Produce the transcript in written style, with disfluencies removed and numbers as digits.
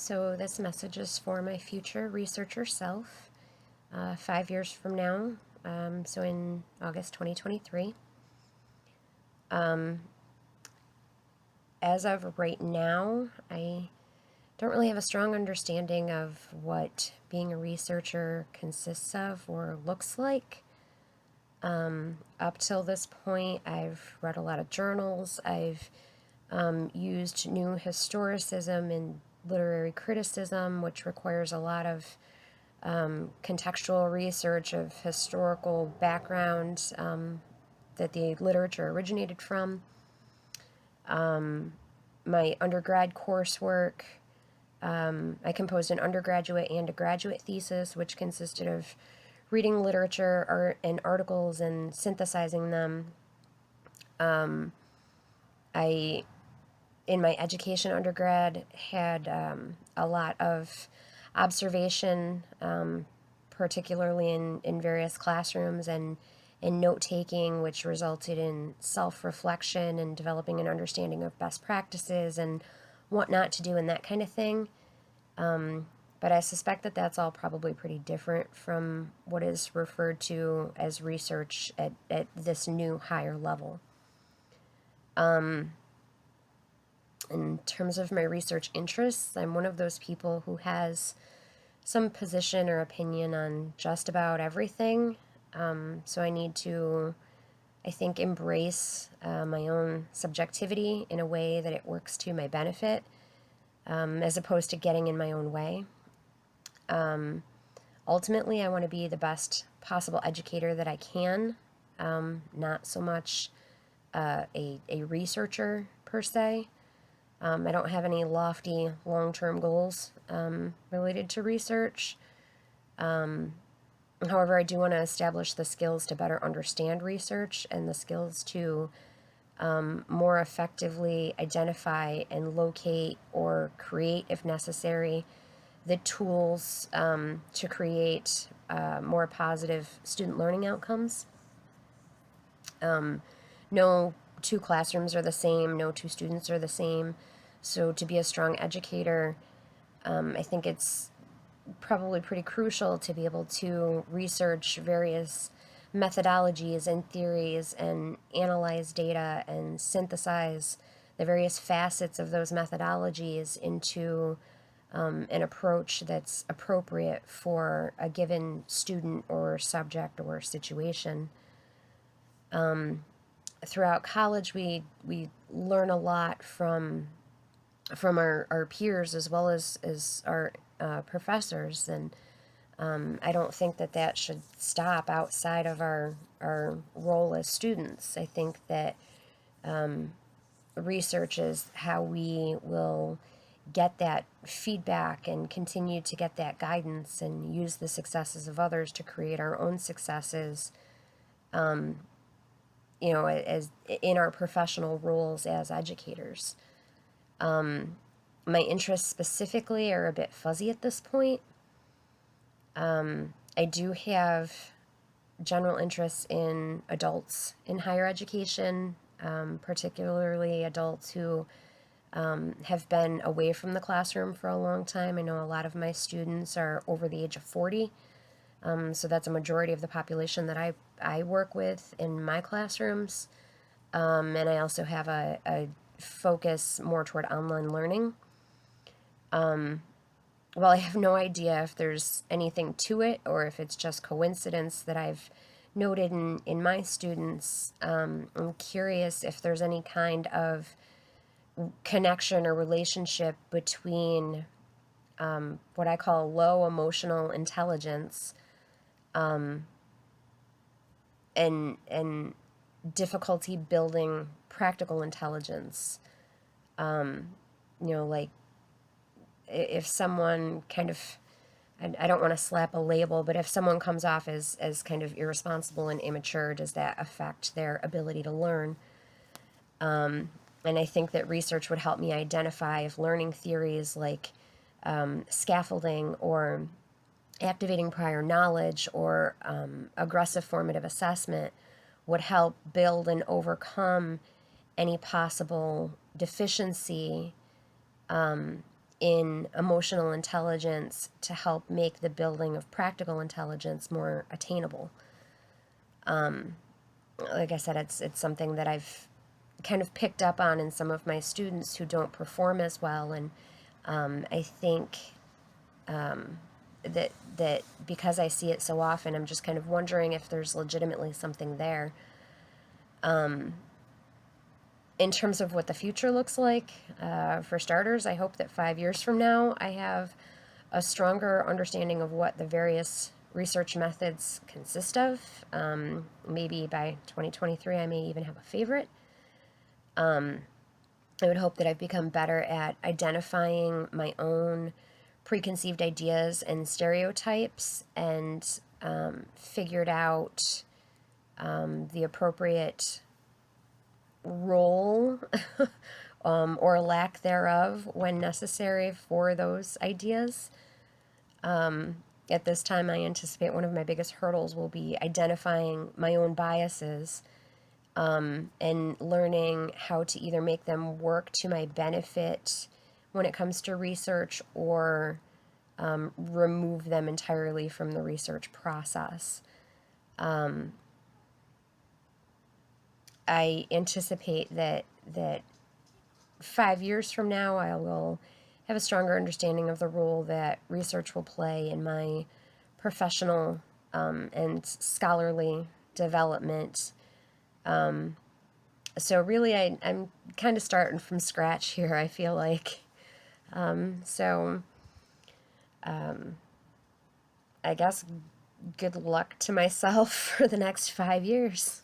So this message is for my future researcher self, 5 years from now, so in August 2023. As of right now, I don't really have a strong understanding of what being a researcher consists of or looks like. Up till this point, I've read a lot of journals. I've used new historicism and literary criticism, which requires a lot of contextual research of historical background that the literature originated from. My undergrad coursework, I composed an undergraduate and a graduate thesis, which consisted of reading literature and articles and synthesizing them. I, in my education undergrad, had a lot of observation, particularly in various classrooms and note taking, which resulted in self reflection and developing an understanding of best practices and what not to do and that kind of thing. But I suspect that that's all probably pretty different from what is referred to as research at this new higher level. In terms of my research interests, I'm one of those people who has some position or opinion on just about everything. So I need to, I think, embrace my own subjectivity in a way that it works to my benefit, as opposed to getting in my own way. Ultimately, I want to be the best possible educator that I can, not so much a researcher per se. I don't have any lofty long-term goals related to research. However, I do want to establish the skills to better understand research and the skills to more effectively identify and locate or create, if necessary, the tools to create more positive student learning outcomes. No two classrooms are the same, no two students are the same. So to be a strong educator, I think it's probably pretty crucial to be able to research various methodologies and theories and analyze data and synthesize the various facets of those methodologies into an approach that's appropriate for a given student or subject or situation. Throughout college, we learn a lot from our peers as well as our professors, and I don't think that should stop outside of our role as students. I think that research is how we will get that feedback and continue to get that guidance and use the successes of others to create our own successes, as in our professional roles as educators. My interests specifically are a bit fuzzy at this point. I do have general interests in adults in higher education, particularly adults who have been away from the classroom for a long time. I know a lot of my students are over the age of 40, so that's a majority of the population that I work with in my classrooms. And I also have a focus more toward online learning. Well, I have no idea if there's anything to it or if it's just coincidence that I've noted in my students. I'm curious if there's any kind of connection or relationship between what I call low emotional intelligence and difficulty building practical intelligence. Like if someone kind of, I don't want to slap a label, but if someone comes off as kind of irresponsible and immature, does that affect their ability to learn? And I think that research would help me identify if learning theories like scaffolding or activating prior knowledge or aggressive formative assessment would help build and overcome any possible deficiency in emotional intelligence to help make the building of practical intelligence more attainable. Like I said, it's something that I've kind of picked up on in some of my students who don't perform as well, and I think that because I see it so often, I'm just kind of wondering if there's legitimately something there. In terms of what the future looks like, for starters, I hope that 5 years from now I have a stronger understanding of what the various research methods consist of. Maybe by 2023 I may even have a favorite. I would hope that I've become better at identifying my own preconceived ideas and stereotypes, and figured out the appropriate role or lack thereof when necessary for those ideas. At this time, I anticipate one of my biggest hurdles will be identifying my own biases, and learning how to either make them work to my benefit when it comes to research, or remove them entirely from the research process. I anticipate that 5 years from now I will have a stronger understanding of the role that research will play in my professional and scholarly development. So really, I'm kind of starting from scratch here, I feel like. So I guess good luck to myself for the next 5 years.